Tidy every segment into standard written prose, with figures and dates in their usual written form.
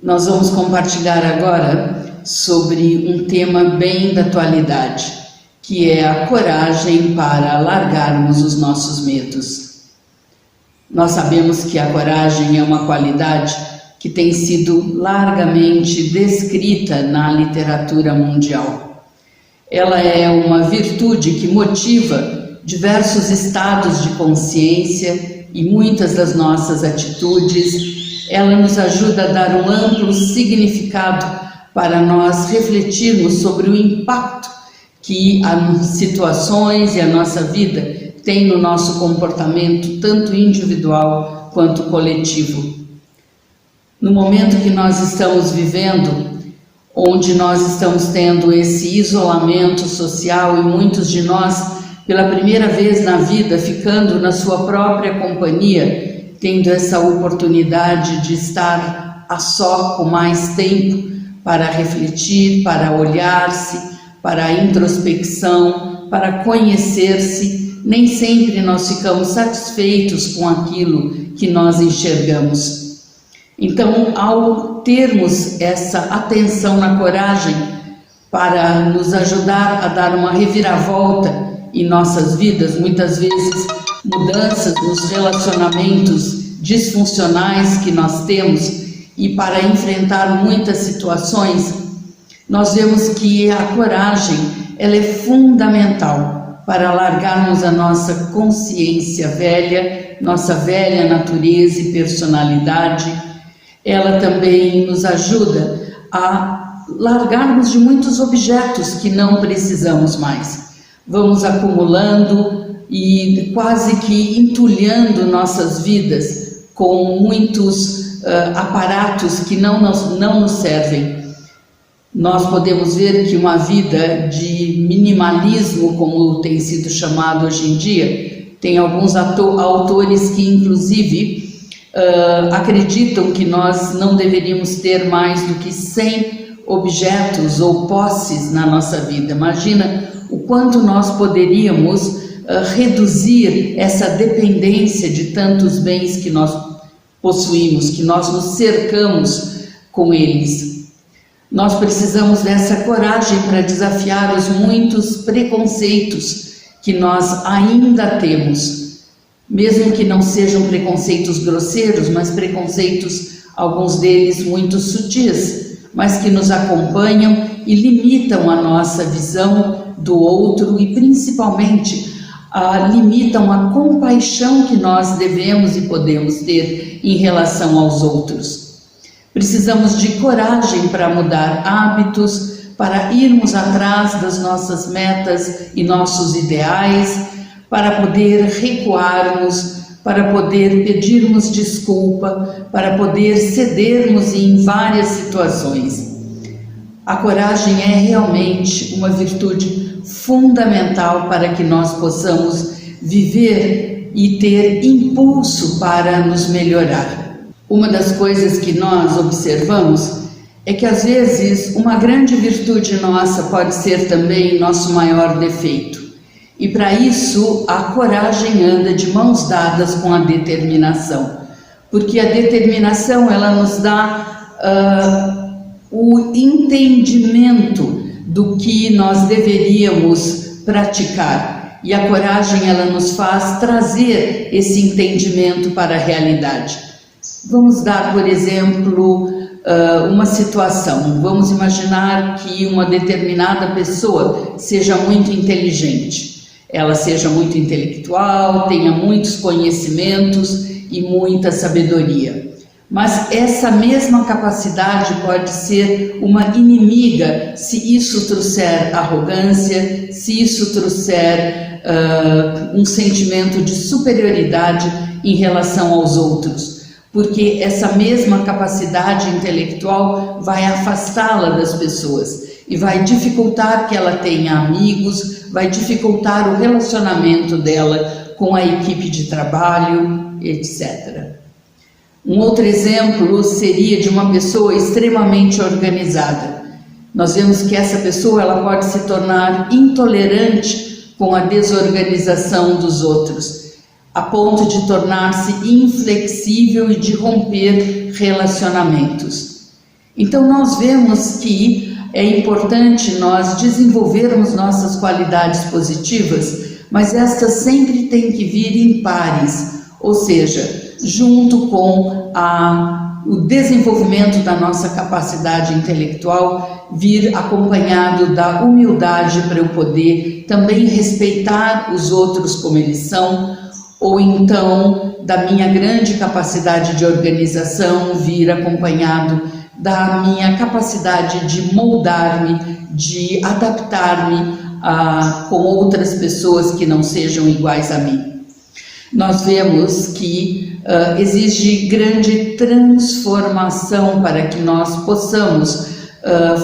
Nós vamos compartilhar agora sobre um tema bem da atualidade, que é a coragem para largarmos os nossos medos. Nós sabemos que a coragem é uma qualidade que tem sido largamente descrita na literatura mundial. Ela é uma virtude que motiva diversos estados de consciência e muitas das nossas atitudes. Ela nos ajuda a dar um amplo significado para nós refletirmos sobre o impacto que as situações e a nossa vida têm no nosso comportamento, tanto individual quanto coletivo. No momento que nós estamos vivendo, onde nós estamos tendo esse isolamento social e muitos de nós, pela primeira vez na vida, ficando na sua própria companhia, tendo essa oportunidade de estar a só com mais tempo para refletir, para olhar-se, para a introspecção, para conhecer-se, nem sempre nós ficamos satisfeitos com aquilo que nós enxergamos. Então, ao termos essa atenção na coragem para nos ajudar a dar uma reviravolta em nossas vidas, muitas vezes mudanças nos relacionamentos disfuncionais que nós temos, e para enfrentar muitas situações, nós vemos que a coragem ela é fundamental para largarmos a nossa consciência velha, nossa velha natureza e personalidade. Ela também nos ajuda a largarmos de muitos objetos que não precisamos mais. Vamos acumulando e quase que entulhando nossas vidas com muitos aparatos que não nos servem. Nós podemos ver que uma vida de minimalismo, como tem sido chamado hoje em dia, tem alguns autores que inclusive acreditam que nós não deveríamos ter mais do que 100 objetos ou posses na nossa vida. Imagina o quanto nós poderíamos reduzir essa dependência de tantos bens que nós possuímos, que nós nos cercamos com eles. Nós precisamos dessa coragem para desafiar os muitos preconceitos que nós ainda temos, mesmo que não sejam preconceitos grosseiros, mas preconceitos, alguns deles muito sutis, mas que nos acompanham e limitam a nossa visão do outro e principalmente limitam a compaixão que nós devemos e podemos ter em relação aos outros. Precisamos de coragem para mudar hábitos, para irmos atrás das nossas metas e nossos ideais, para poder recuarmos, para poder pedirmos desculpa, para poder cedermos em várias situações. A coragem é realmente uma virtude fundamental para que nós possamos viver e ter impulso para nos melhorar. Uma das coisas que nós observamos é que às vezes uma grande virtude nossa pode ser também nosso maior defeito. E para isso a coragem anda de mãos dadas com a determinação, porque a determinação ela nos dá o entendimento do que nós deveríamos praticar, e a coragem ela nos faz trazer esse entendimento para a realidade. Vamos dar, por exemplo, uma situação. Vamos imaginar que uma determinada pessoa seja muito inteligente, ela seja muito intelectual, tenha muitos conhecimentos e muita sabedoria. Mas essa mesma capacidade pode ser uma inimiga se isso trouxer arrogância, se isso trouxer um sentimento de superioridade em relação aos outros, porque essa mesma capacidade intelectual vai afastá-la das pessoas e vai dificultar que ela tenha amigos, vai dificultar o relacionamento dela com a equipe de trabalho, etc. Um outro exemplo seria de uma pessoa extremamente organizada. Nós vemos que essa pessoa ela pode se tornar intolerante com a desorganização dos outros, a ponto de tornar-se inflexível e de romper relacionamentos. Então nós vemos que é importante nós desenvolvermos nossas qualidades positivas, mas estas sempre têm que vir em pares, ou seja, junto com o desenvolvimento da nossa capacidade intelectual, vir acompanhado da humildade para eu poder também respeitar os outros como eles são, ou então da minha grande capacidade de organização, vir acompanhado da minha capacidade de moldar-me, de adaptar-me com outras pessoas que não sejam iguais a mim. Nós vemos que exige grande transformação para que nós possamos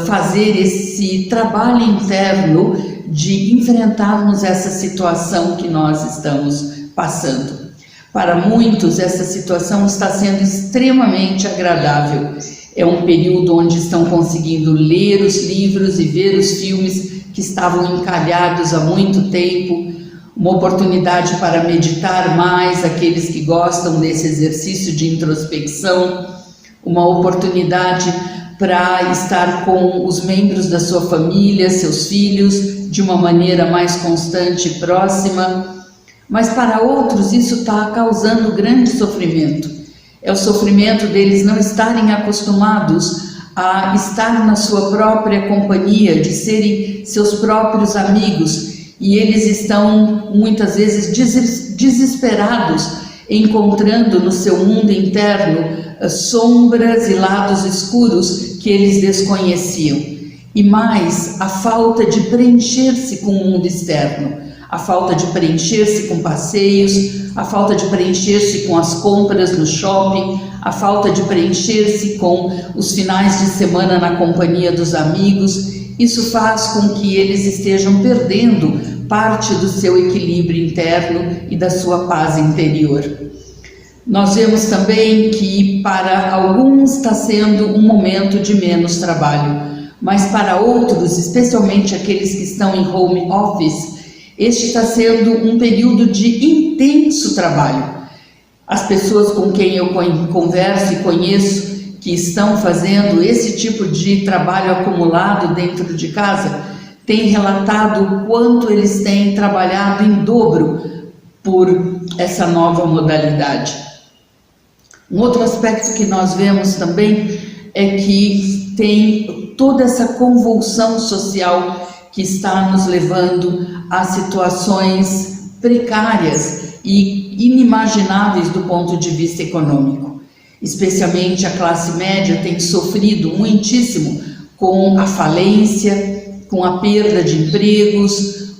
fazer esse trabalho interno de enfrentarmos essa situação que nós estamos passando. Para muitos, essa situação está sendo extremamente agradável. É um período onde estão conseguindo ler os livros e ver os filmes que estavam encalhados há muito tempo, uma oportunidade para meditar mais, aqueles que gostam desse exercício de introspecção, uma oportunidade para estar com os membros da sua família, seus filhos, de uma maneira mais constante e próxima. Mas para outros isso está causando grande sofrimento. É o sofrimento deles não estarem acostumados a estar na sua própria companhia, de serem seus próprios amigos, e eles estão muitas vezes desesperados, encontrando no seu mundo interno sombras e lados escuros que eles desconheciam. E mais, a falta de preencher-se com o mundo externo, a falta de preencher-se com passeios, a falta de preencher-se com as compras no shopping, a falta de preencher-se com os finais de semana na companhia dos amigos. Isso faz com que eles estejam perdendo parte do seu equilíbrio interno e da sua paz interior. Nós vemos também que para alguns está sendo um momento de menos trabalho, mas para outros, especialmente aqueles que estão em home office, este está sendo um período de intenso trabalho. As pessoas com quem eu converso e conheço que estão fazendo esse tipo de trabalho acumulado dentro de casa têm relatado o quanto eles têm trabalhado em dobro por essa nova modalidade. Um outro aspecto que nós vemos também é que tem toda essa convulsão social que está nos levando a situações precárias e inimagináveis do ponto de vista econômico. Especialmente a classe média tem sofrido muitíssimo com a falência, com a perda de empregos,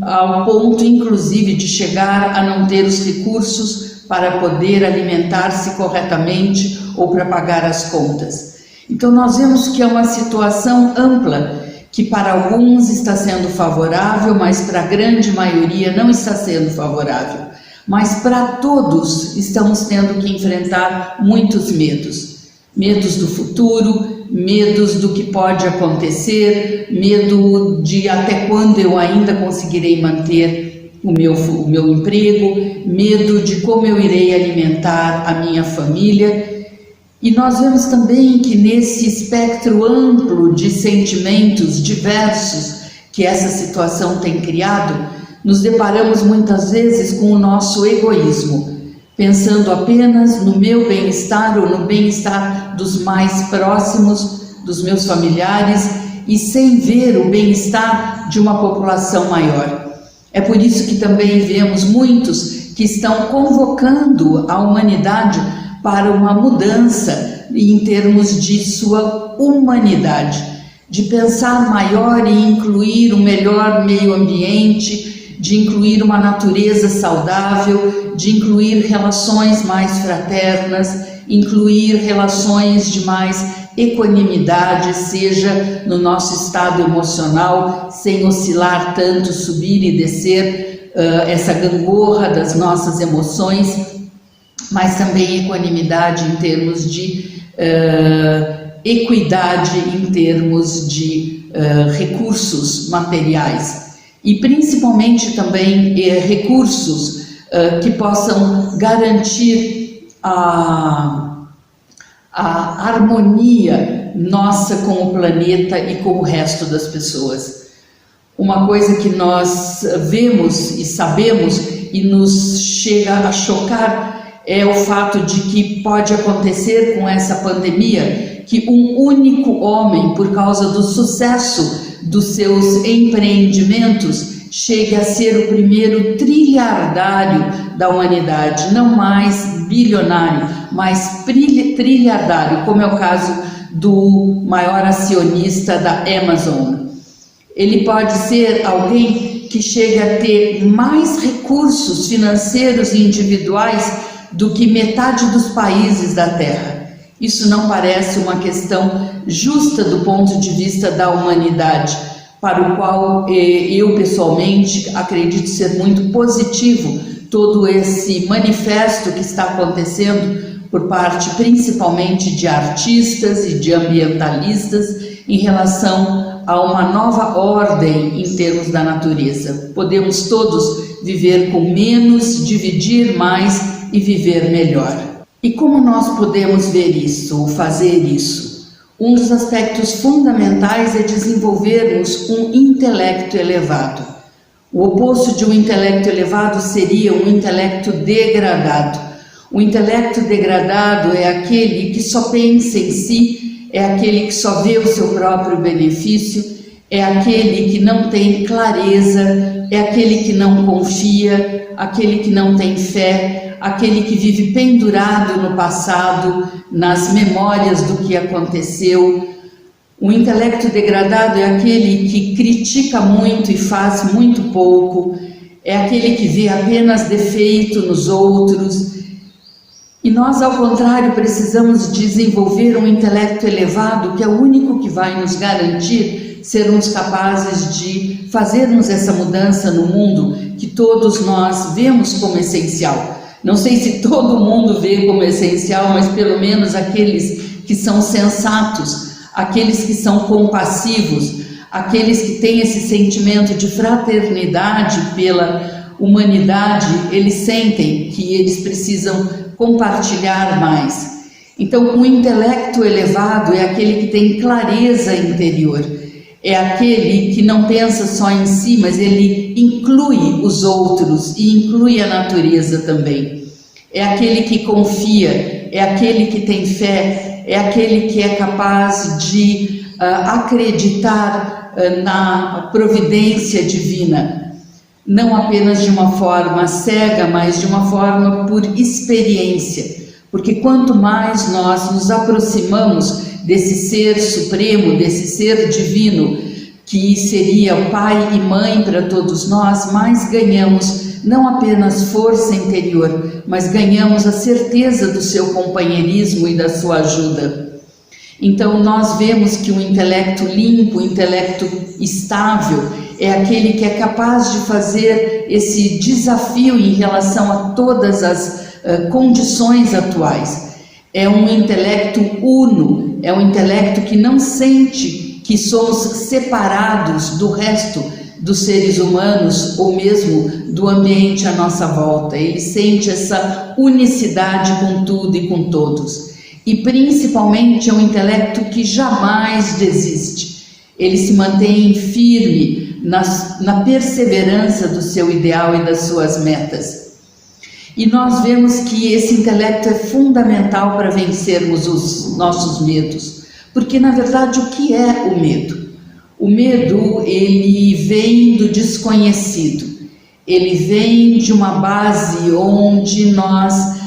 ao ponto inclusive de chegar a não ter os recursos para poder alimentar-se corretamente ou para pagar as contas. Então nós vemos que é uma situação ampla, que para alguns está sendo favorável, mas para a grande maioria não está sendo favorável. Mas para todos estamos tendo que enfrentar muitos medos. Medos do futuro, medos do que pode acontecer, medo de até quando eu ainda conseguirei manter o meu emprego, medo de como eu irei alimentar a minha família. E nós vemos também que nesse espectro amplo de sentimentos diversos que essa situação tem criado, nos deparamos muitas vezes com o nosso egoísmo, pensando apenas no meu bem-estar ou no bem-estar dos mais próximos, dos meus familiares, e sem ver o bem-estar de uma população maior. É por isso que também vemos muitos que estão convocando a humanidade para uma mudança em termos de sua humanidade, de pensar maior e incluir um melhor meio ambiente, de incluir uma natureza saudável, de incluir relações mais fraternas, incluir relações de mais equanimidade, seja no nosso estado emocional, sem oscilar tanto, subir e descer essa gangorra das nossas emoções, mas também equanimidade em termos de equidade, em termos de recursos materiais e principalmente também recursos que possam garantir a a harmonia nossa com o planeta e com o resto das pessoas. Uma coisa que nós vemos e sabemos e nos chega a chocar é o fato de que pode acontecer com essa pandemia que um único homem, por causa do sucesso dos seus empreendimentos, chegue a ser o primeiro trilhardário da humanidade, não mais bilionário, mas trilhardário, como é o caso do maior acionista da Amazon. Ele pode ser alguém que chega a ter mais recursos financeiros e individuais do que metade dos países da Terra. Isso não parece uma questão justa do ponto de vista da humanidade, para o qual eu pessoalmente acredito ser muito positivo todo esse manifesto que está acontecendo por parte principalmente de artistas e de ambientalistas em relação a uma nova ordem em termos da natureza. Podemos todos viver com menos, dividir mais e viver melhor. E como nós podemos ver isso, ou fazer isso? Um dos aspectos fundamentais é desenvolvermos um intelecto elevado. O oposto de um intelecto elevado seria um intelecto degradado. O intelecto degradado é aquele que só pensa em si, é aquele que só vê o seu próprio benefício, é aquele que não tem clareza, é aquele que não confia, aquele que não tem fé, aquele que vive pendurado no passado, nas memórias do que aconteceu. O intelecto degradado é aquele que critica muito e faz muito pouco, é aquele que vê apenas defeito nos outros. E nós, ao contrário, precisamos desenvolver um intelecto elevado, que é o único que vai nos garantir sermos capazes de fazermos essa mudança no mundo que todos nós vemos como essencial. Não sei se todo mundo vê como essencial, mas pelo menos aqueles que são sensatos, aqueles que são compassivos, aqueles que têm esse sentimento de fraternidade pela humanidade, eles sentem que eles precisam compartilhar mais. Então, o intelecto elevado é aquele que tem clareza interior, é aquele que não pensa só em si, mas ele inclui os outros e inclui a natureza também. É aquele que confia, é aquele que tem fé, é aquele que é capaz de acreditar na providência divina, não apenas de uma forma cega, mas de uma forma por experiência, porque quanto mais nós nos aproximamos desse ser supremo, desse ser divino, que seria o pai e mãe para todos nós, mais ganhamos não apenas força interior, mas ganhamos a certeza do seu companheirismo e da sua ajuda. Então nós vemos que o intelecto limpo, o intelecto estável, é aquele que é capaz de fazer esse desafio em relação a todas as condições atuais. É um intelecto uno, é um intelecto que não sente que somos separados do resto dos seres humanos ou mesmo do ambiente à nossa volta. Ele sente essa unicidade com tudo e com todos. E principalmente é um intelecto que jamais desiste. Ele se mantém firme na perseverança do seu ideal e das suas metas. E nós vemos que esse intelecto é fundamental para vencermos os nossos medos. Porque, na verdade, o que é o medo? O medo, ele vem do desconhecido. Ele vem de uma base onde nós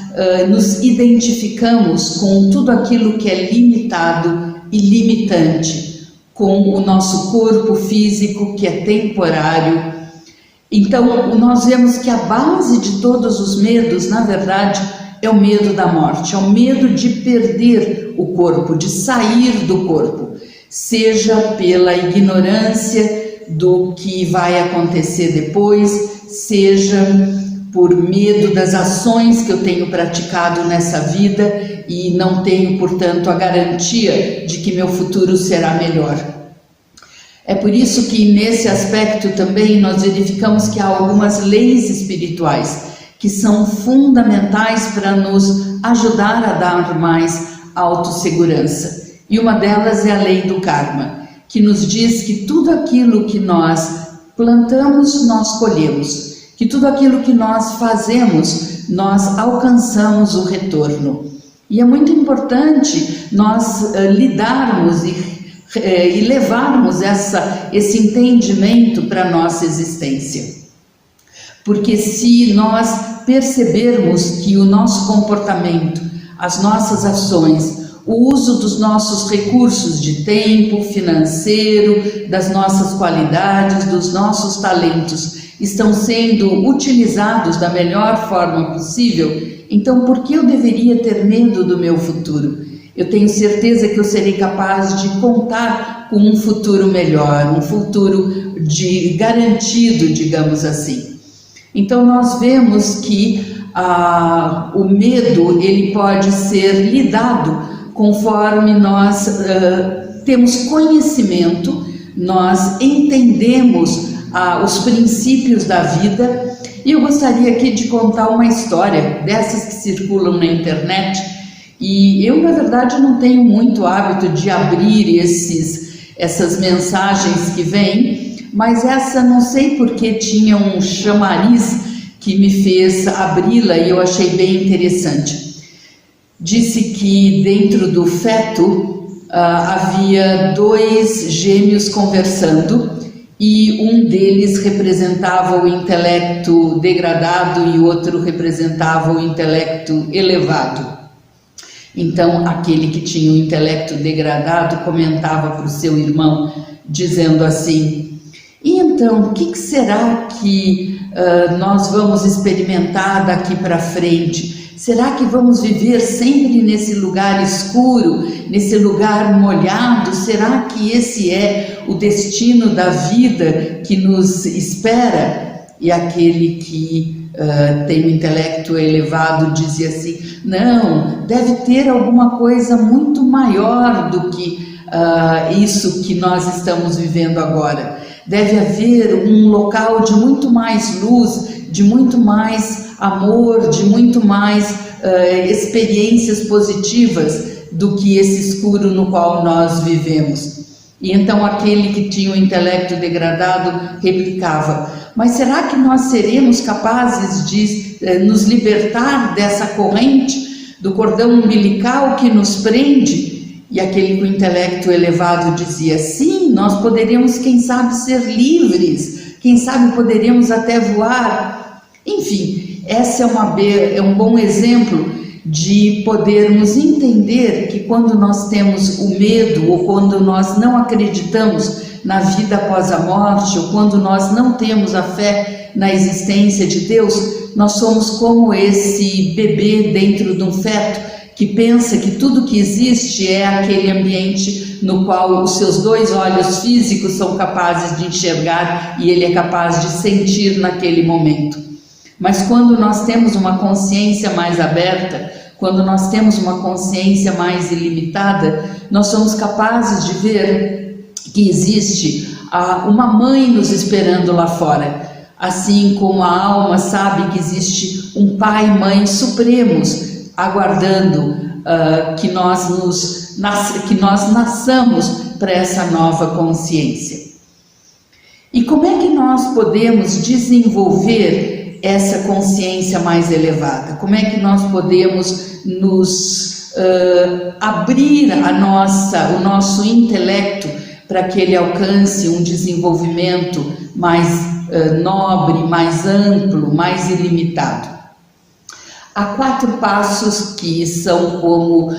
nos identificamos com tudo aquilo que é limitado e limitante, com o nosso corpo físico que é temporário. Então, nós vemos que a base de todos os medos, na verdade, é o medo da morte, é o medo de perder o corpo, de sair do corpo, seja pela ignorância do que vai acontecer depois, seja por medo das ações que eu tenho praticado nessa vida e não tenho, portanto, a garantia de que meu futuro será melhor. É por isso que nesse aspecto também nós verificamos que há algumas leis espirituais que são fundamentais para nos ajudar a dar mais autossegurança. E uma delas é a lei do karma, que nos diz que tudo aquilo que nós plantamos, nós colhemos, que tudo aquilo que nós fazemos, nós alcançamos o retorno. E é muito importante nós lidarmos e levarmos esse entendimento para a nossa existência. Porque se nós percebermos que o nosso comportamento, as nossas ações, o uso dos nossos recursos de tempo, financeiro, das nossas qualidades, dos nossos talentos, estão sendo utilizados da melhor forma possível, então por que eu deveria ter medo do meu futuro? Eu tenho certeza que eu serei capaz de contar com um futuro melhor, um futuro garantido, digamos assim. Então nós vemos que o medo ele pode ser lidado conforme nós temos conhecimento, nós entendemos os princípios da vida. E eu gostaria aqui de contar uma história dessas que circulam na internet, e eu na verdade não tenho muito hábito de abrir essas mensagens que vêm, mas essa não sei porque tinha um chamariz que me fez abri-la e eu achei bem interessante. Disse que dentro do feto havia 2 gêmeos conversando e um deles representava o intelecto degradado e o outro representava o intelecto elevado. Então aquele que tinha o intelecto degradado comentava para o seu irmão dizendo assim: e então o que será que nós vamos experimentar daqui para frente? Será que vamos viver sempre nesse lugar escuro, nesse lugar molhado? Será que esse é o destino da vida que nos espera? E aquele que tem um intelecto elevado dizia assim: não, deve ter alguma coisa muito maior do que isso que nós estamos vivendo agora. Deve haver um local de muito mais luz, de muito mais amor, de muito mais experiências positivas do que esse escuro no qual nós vivemos. E então aquele que tinha o intelecto degradado replicava: mas será que nós seremos capazes de nos libertar dessa corrente, do cordão umbilical que nos prende? E aquele com o intelecto elevado dizia: sim, nós poderíamos, quem sabe, ser livres, quem sabe poderíamos até voar. Enfim, essa é um bom exemplo de podermos entender que quando nós temos o medo ou quando nós não acreditamos na vida após a morte ou quando nós não temos a fé na existência de Deus, nós somos como esse bebê dentro de um feto que pensa que tudo que existe é aquele ambiente no qual os seus 2 olhos físicos são capazes de enxergar e ele é capaz de sentir naquele momento. Mas quando nós temos uma consciência mais aberta, quando nós temos uma consciência mais ilimitada, nós somos capazes de ver que existe uma mãe nos esperando lá fora. Assim como a alma sabe que existe um pai e mãe supremos aguardando que nós nasçamos para essa nova consciência. E como é que nós podemos desenvolver essa consciência mais elevada? Como é que nós podemos nos abrir o nosso intelecto para que ele alcance um desenvolvimento mais nobre, mais amplo, mais ilimitado? Há 4 passos que são como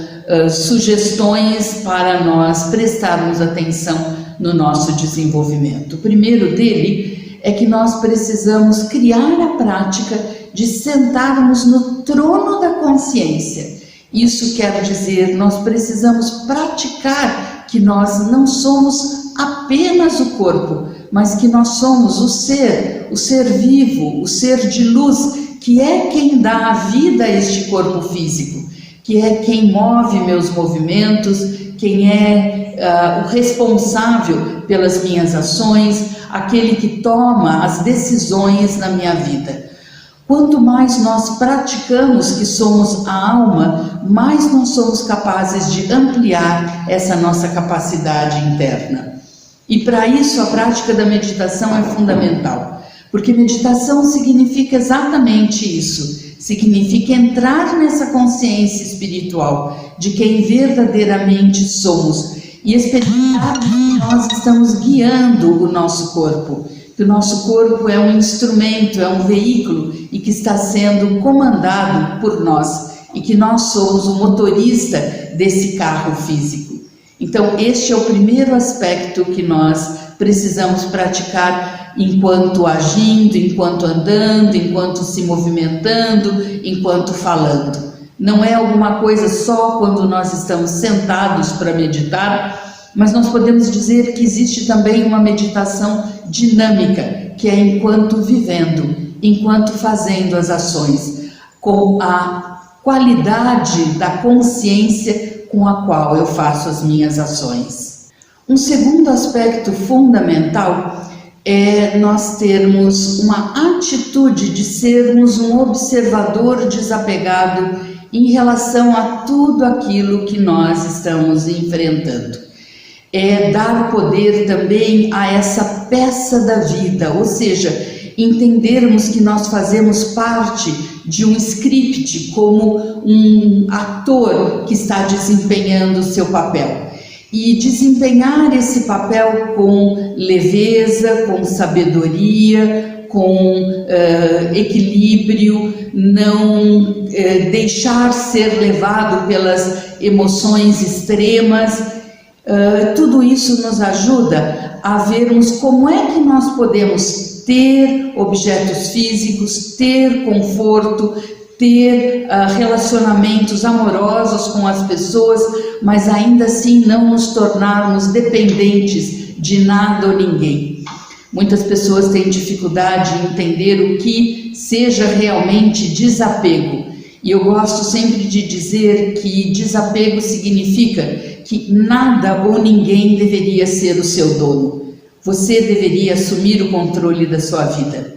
sugestões para nós prestarmos atenção no nosso desenvolvimento. O primeiro dele é que nós precisamos criar a prática de sentarmos no trono da consciência. Isso quer dizer, nós precisamos praticar que nós não somos apenas o corpo, mas que nós somos o ser vivo, o ser de luz, que é quem dá a vida a este corpo físico, que é quem move meus movimentos, quem é o responsável pelas minhas ações, aquele que toma as decisões na minha vida. Quanto mais nós praticamos que somos a alma, mais nós somos capazes de ampliar essa nossa capacidade interna. E para isso a prática da meditação é fundamental, porque meditação significa exatamente isso, significa entrar nessa consciência espiritual de quem verdadeiramente somos e experimentar que nós estamos guiando o nosso corpo, que o nosso corpo é um instrumento, é um veículo e que está sendo comandado por nós e que nós somos o motorista desse carro físico. Então este é o primeiro aspecto que nós precisamos praticar enquanto agindo, enquanto andando, enquanto se movimentando, enquanto falando. Não é alguma coisa só quando nós estamos sentados para meditar, mas nós podemos dizer que existe também uma meditação dinâmica, que é enquanto vivendo, enquanto fazendo as ações, com a qualidade da consciência com a qual eu faço as minhas ações. Um segundo aspecto fundamental é nós termos uma atitude de sermos um observador desapegado em relação a tudo aquilo que nós estamos enfrentando. É dar poder também a essa peça da vida, ou seja, entendermos que nós fazemos parte de um script, como um ator que está desempenhando o seu papel. E desempenhar esse papel com leveza, com sabedoria, com equilíbrio, não deixar ser levado pelas emoções extremas. Tudo isso nos ajuda a vermos como é que nós podemos ter objetos físicos, ter conforto, ter relacionamentos amorosos com as pessoas, mas ainda assim não nos tornarmos dependentes de nada ou ninguém. Muitas pessoas têm dificuldade em entender o que seja realmente desapego. E eu gosto sempre de dizer que desapego significa que nada ou ninguém deveria ser o seu dono. Você deveria assumir o controle da sua vida.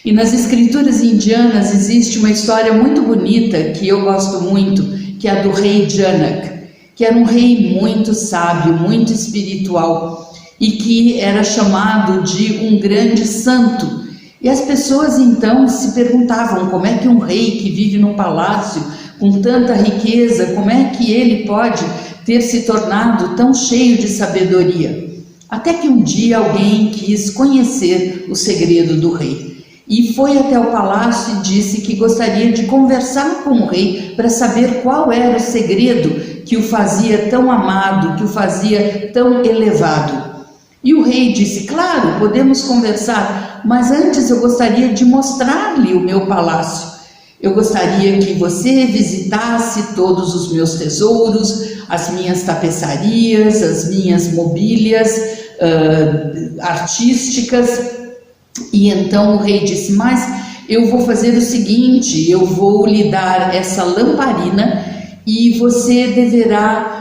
E nas escrituras indianas existe uma história muito bonita que eu gosto muito, que é a do rei Janak, que era um rei muito sábio, muito espiritual e que era chamado de um grande santo. E as pessoas então se perguntavam como é que um rei que vive num palácio com tanta riqueza, como é que ele pode ter se tornado tão cheio de sabedoria? Até que um dia alguém quis conhecer o segredo do rei e foi até o palácio e disse que gostaria de conversar com o rei para saber qual era o segredo que o fazia tão amado, que o fazia tão elevado. E o rei disse: claro, podemos conversar, mas antes eu gostaria de mostrar-lhe o meu palácio. Eu gostaria que você visitasse todos os meus tesouros, as minhas tapeçarias, as minhas mobílias artísticas. E então o rei disse: mas eu vou fazer o seguinte, eu vou lhe dar essa lamparina e você deverá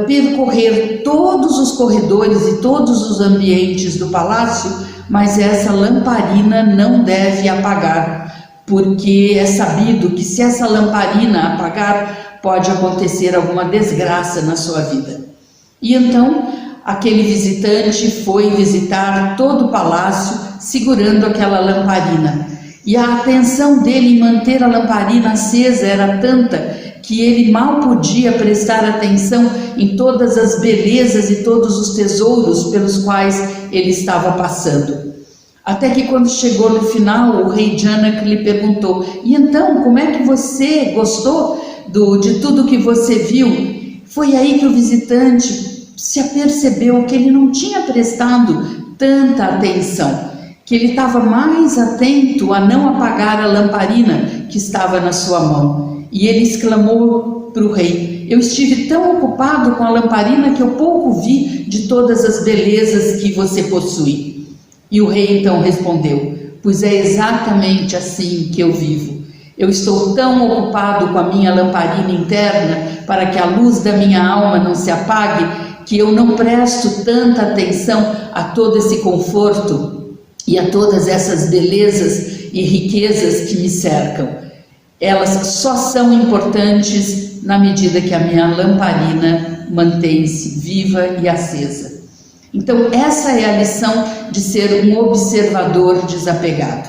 percorrer todos os corredores e todos os ambientes do palácio, mas essa lamparina não deve apagar, porque é sabido que se essa lamparina apagar, pode acontecer alguma desgraça na sua vida. E então aquele visitante foi visitar todo o palácio segurando aquela lamparina. E a atenção dele em manter a lamparina acesa era tanta que ele mal podia prestar atenção em todas as belezas e todos os tesouros pelos quais ele estava passando. Até que quando chegou no final, o rei Janak lhe perguntou: e então, como é que você gostou de tudo que você viu? Foi aí que o visitante se apercebeu que ele não tinha prestado tanta atenção, que ele estava mais atento a não apagar a lamparina que estava na sua mão. E ele exclamou para o rei: eu estive tão ocupado com a lamparina que eu pouco vi de todas as belezas que você possui. E o rei então respondeu: pois é exatamente assim que eu vivo. Eu estou tão ocupado com a minha lamparina interna para que a luz da minha alma não se apague, que eu não presto tanta atenção a todo esse conforto e a todas essas belezas e riquezas que me cercam. Elas só são importantes na medida que a minha lamparina mantém-se viva e acesa. Então, essa é a lição de ser um observador desapegado.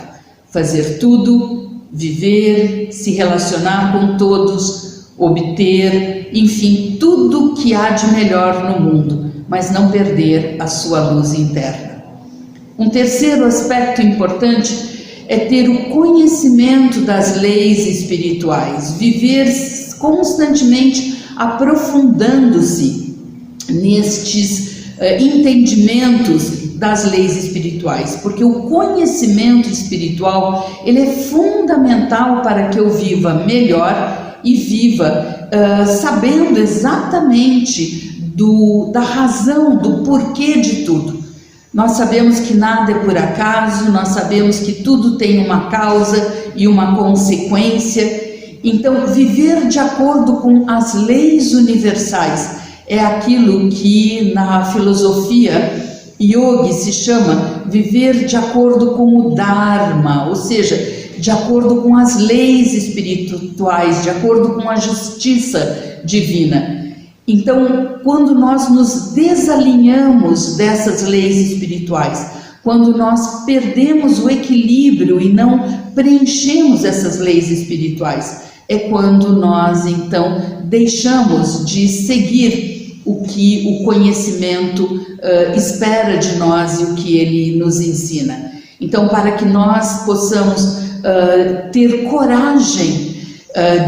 Fazer tudo, viver, se relacionar com todos, obter, enfim, tudo que há de melhor no mundo, mas não perder a sua luz interna. Um terceiro aspecto importante é ter o conhecimento das leis espirituais, viver constantemente aprofundando-se nestes entendimentos das leis espirituais, porque o conhecimento espiritual ele é fundamental para que eu viva melhor e viva sabendo exatamente da razão, do porquê de tudo. Nós sabemos que nada é por acaso, nós sabemos que tudo tem uma causa e uma consequência. Então, viver de acordo com as leis universais é aquilo que na filosofia yogi se chama viver de acordo com o Dharma, ou seja, de acordo com as leis espirituais, de acordo com a justiça divina. Então, quando nós nos desalinhamos dessas leis espirituais, quando nós perdemos o equilíbrio e não preenchemos essas leis espirituais, é quando nós, então, deixamos de seguir o que o conhecimento espera de nós e o que ele nos ensina. Então, para que nós possamos ter coragem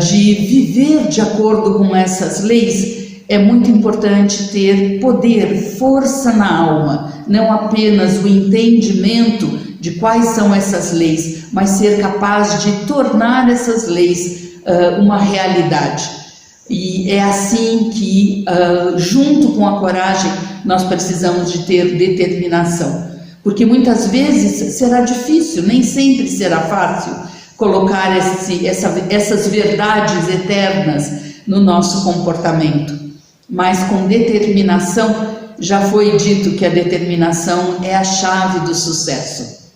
de viver de acordo com essas leis, é muito importante ter poder, força na alma, não apenas o entendimento de quais são essas leis, mas ser capaz de tornar essas leis uma realidade. E é assim que, junto com a coragem, nós precisamos de ter determinação, porque muitas vezes será difícil, nem sempre será fácil colocar essas verdades eternas no nosso comportamento. Mas com determinação, já foi dito que a determinação é a chave do sucesso.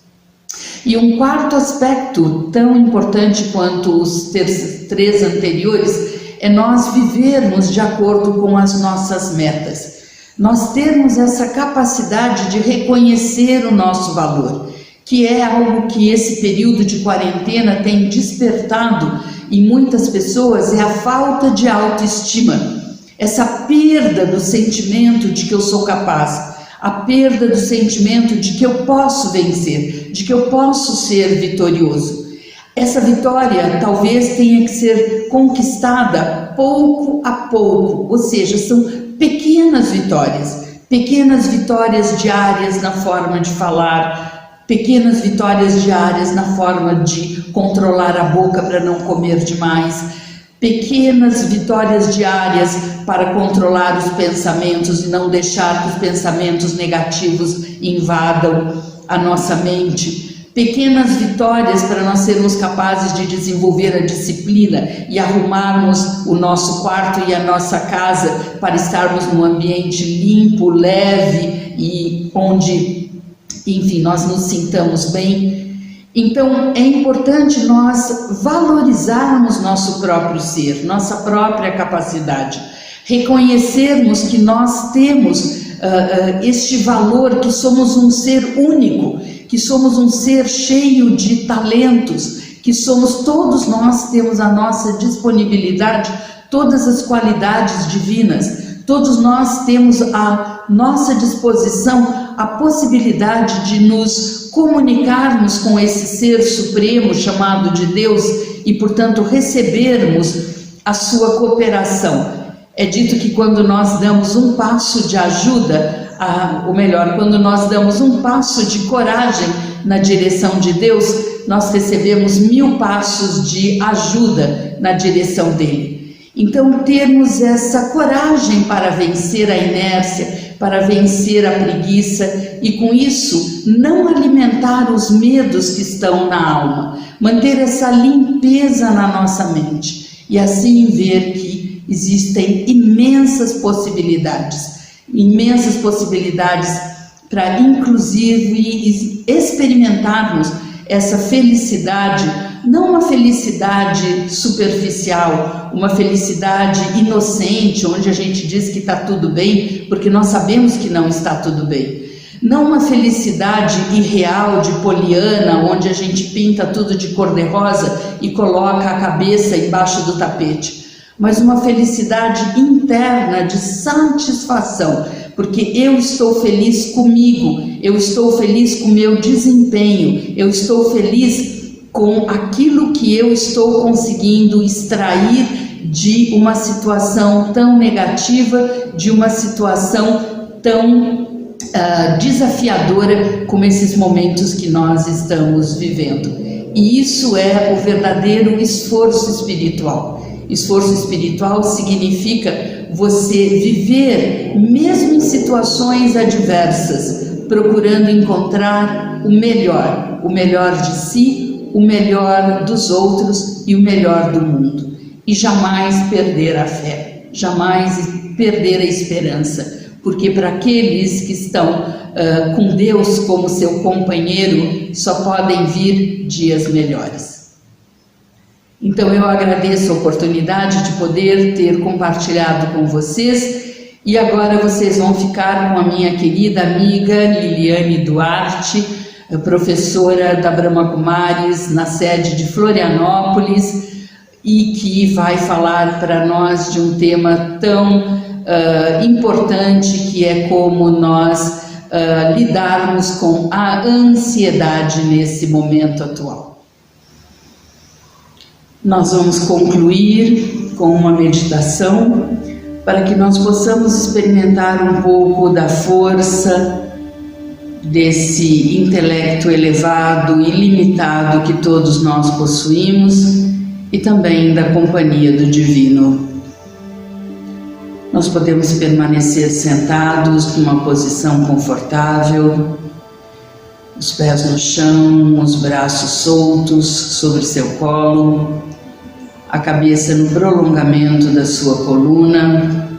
E um quarto aspecto, tão importante quanto os três anteriores, é nós vivermos de acordo com as nossas metas. Nós termos essa capacidade de reconhecer o nosso valor, que é algo que esse período de quarentena tem despertado em muitas pessoas, é a falta de autoestima. Essa perda do sentimento de que eu sou capaz, a perda do sentimento de que eu posso vencer, de que eu posso ser vitorioso. Essa vitória talvez tenha que ser conquistada pouco a pouco, ou seja, são pequenas vitórias diárias na forma de falar, pequenas vitórias diárias na forma de controlar a boca para não comer demais, pequenas vitórias diárias para controlar os pensamentos e não deixar que os pensamentos negativos invadam a nossa mente, pequenas vitórias para nós sermos capazes de desenvolver a disciplina e arrumarmos o nosso quarto e a nossa casa para estarmos num ambiente limpo, leve e onde, enfim, nós nos sintamos bem. Então, é importante nós valorizarmos nosso próprio ser, nossa própria capacidade, reconhecermos que nós temos este valor, que somos um ser único, que somos um ser cheio de talentos, que todos nós temos à nossa disponibilidade todas as qualidades divinas, todos nós temos à nossa disposição a possibilidade de nos comunicarmos com esse ser supremo chamado de Deus e, portanto, recebermos a sua cooperação. É dito que quando nós damos um passo de ajuda, ou melhor, quando nós damos um passo de coragem na direção de Deus, nós recebemos 1000 passos de ajuda na direção dele. Então, termos essa coragem para vencer a inércia, para vencer a preguiça e, com isso, não alimentar os medos que estão na alma, manter essa limpeza na nossa mente e assim ver que existem imensas possibilidades para, inclusive, experimentarmos essa felicidade, não uma felicidade superficial, uma felicidade inocente, onde a gente diz que está tudo bem, porque nós sabemos que não está tudo bem. Não uma felicidade irreal de poliana, onde a gente pinta tudo de cor-de-rosa e coloca a cabeça embaixo do tapete, mas uma felicidade interna de satisfação, porque eu estou feliz comigo, eu estou feliz com o meu desempenho, eu estou feliz com aquilo que eu estou conseguindo extrair de uma situação tão negativa, de uma situação tão desafiadora como esses momentos que nós estamos vivendo. E isso é o verdadeiro esforço espiritual. Esforço espiritual significa você viver, mesmo em situações adversas, procurando encontrar o melhor de si, o melhor dos outros e o melhor do mundo. E jamais perder a fé, jamais perder a esperança. Porque para aqueles que estão com Deus como seu companheiro, só podem vir dias melhores. Então eu agradeço a oportunidade de poder ter compartilhado com vocês, e agora vocês vão ficar com a minha querida amiga Liliane Duarte, professora da Brahma Kumaris na sede de Florianópolis, e que vai falar para nós de um tema tão importante, que é como nós lidarmos com a ansiedade nesse momento atual. Nós vamos concluir com uma meditação para que nós possamos experimentar um pouco da força desse intelecto elevado e ilimitado que todos nós possuímos e também da companhia do Divino. Nós podemos permanecer sentados numa posição confortável, os pés no chão, os braços soltos sobre seu colo, a cabeça no prolongamento da sua coluna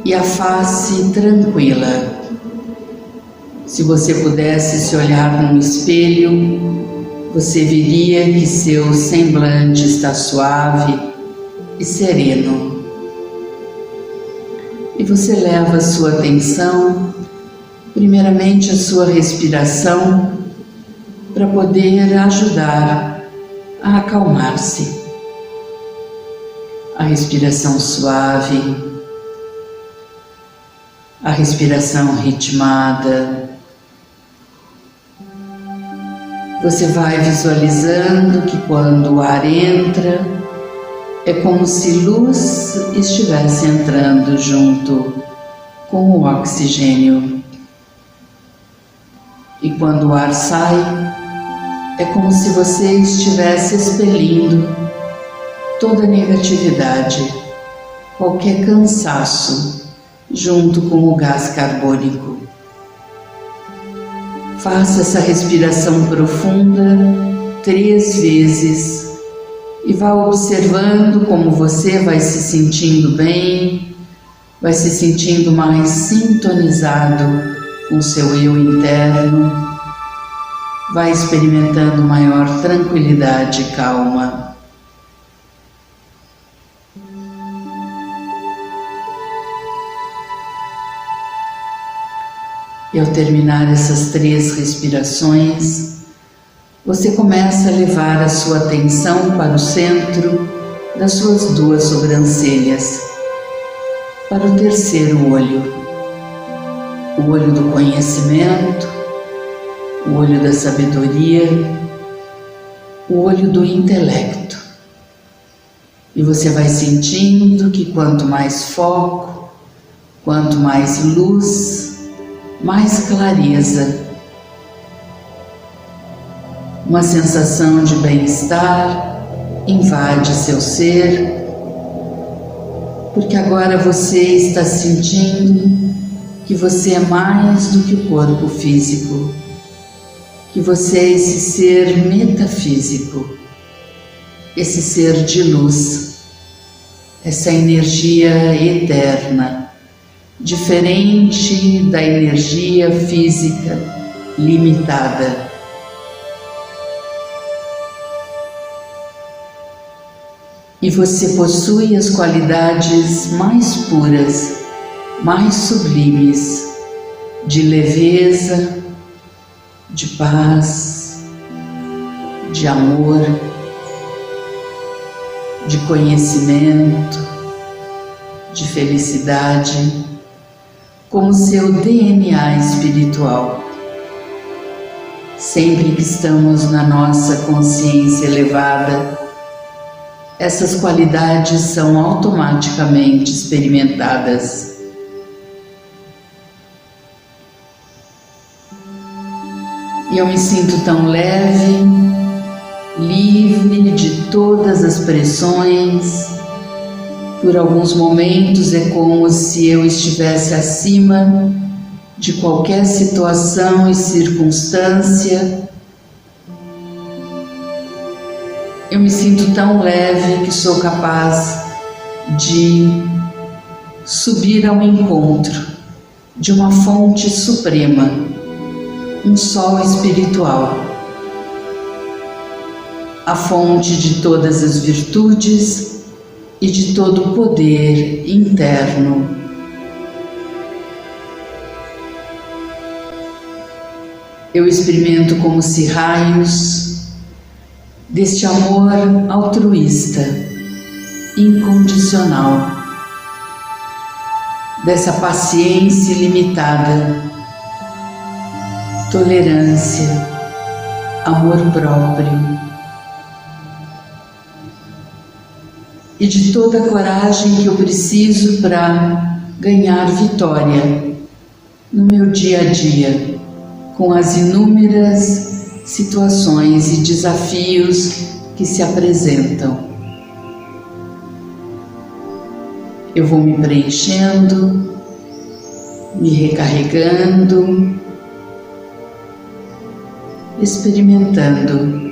e a face tranquila. Se você pudesse se olhar num espelho, você veria que seu semblante está suave e sereno. E você leva a sua atenção, primeiramente, à sua respiração, para poder ajudar a acalmar-se. A respiração suave, a respiração ritmada. Você vai visualizando que quando o ar entra, é como se luz estivesse entrando junto com o oxigênio. E quando o ar sai, é como se você estivesse expelindo toda negatividade, qualquer cansaço, junto com o gás carbônico. Faça essa respiração profunda 3 vezes e vá observando como você vai se sentindo bem, vai se sentindo mais sintonizado com o seu eu interno, vai experimentando maior tranquilidade e calma. E ao terminar essas 3 respirações, você começa a levar a sua atenção para o centro das suas 2 sobrancelhas, para o terceiro olho, o olho do conhecimento, o olho da sabedoria, o olho do intelecto. E você vai sentindo que quanto mais foco, quanto mais luz, mais clareza, uma sensação de bem-estar invade seu ser, porque agora você está sentindo que você é mais do que o corpo físico, que você é esse ser metafísico, esse ser de luz, essa energia eterna, diferente da energia física limitada. E você possui as qualidades mais puras, mais sublimes, de leveza, de paz, de amor, de conhecimento, de felicidade, como seu DNA espiritual. Sempre que estamos na nossa consciência elevada, essas qualidades são automaticamente experimentadas. E eu me sinto tão leve, livre de todas as pressões. Por alguns momentos é como se eu estivesse acima de qualquer situação e circunstância. Eu me sinto tão leve que sou capaz de subir ao encontro de uma fonte suprema, um sol espiritual, a fonte de todas as virtudes e de todo o poder interno. Eu experimento como se raios deste amor altruísta, incondicional, dessa paciência ilimitada, tolerância, amor próprio e de toda a coragem que eu preciso para ganhar vitória no meu dia a dia, com as inúmeras situações e desafios que se apresentam. Eu vou me preenchendo, me recarregando, experimentando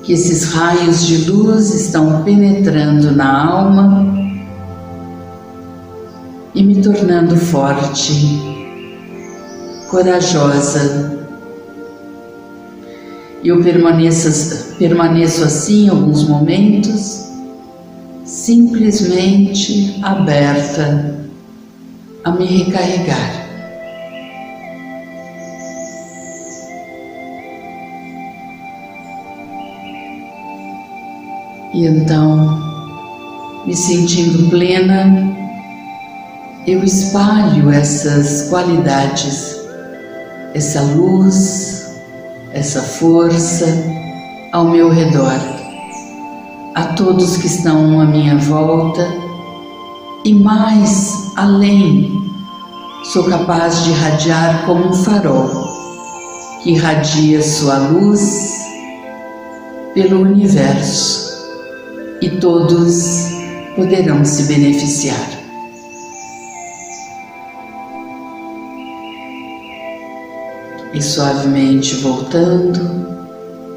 que esses raios de luz estão penetrando na alma e me tornando forte, corajosa. Eu permaneço assim alguns momentos, simplesmente aberta a me recarregar. E então, me sentindo plena, eu espalho essas qualidades, essa luz, essa força ao meu redor, a todos que estão à minha volta e mais além. Sou capaz de irradiar como um farol que irradia sua luz pelo universo e todos poderão se beneficiar. E suavemente voltando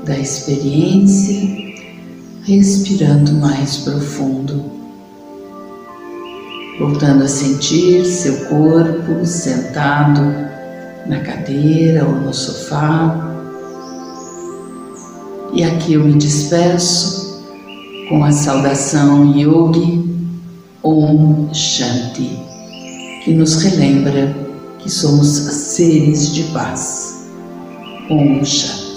da experiência, respirando mais profundo, voltando a sentir seu corpo sentado na cadeira ou no sofá. E aqui eu me despeço com a saudação Yogi Om Shanti, que nos relembra que somos seres de paz. Om Shanti.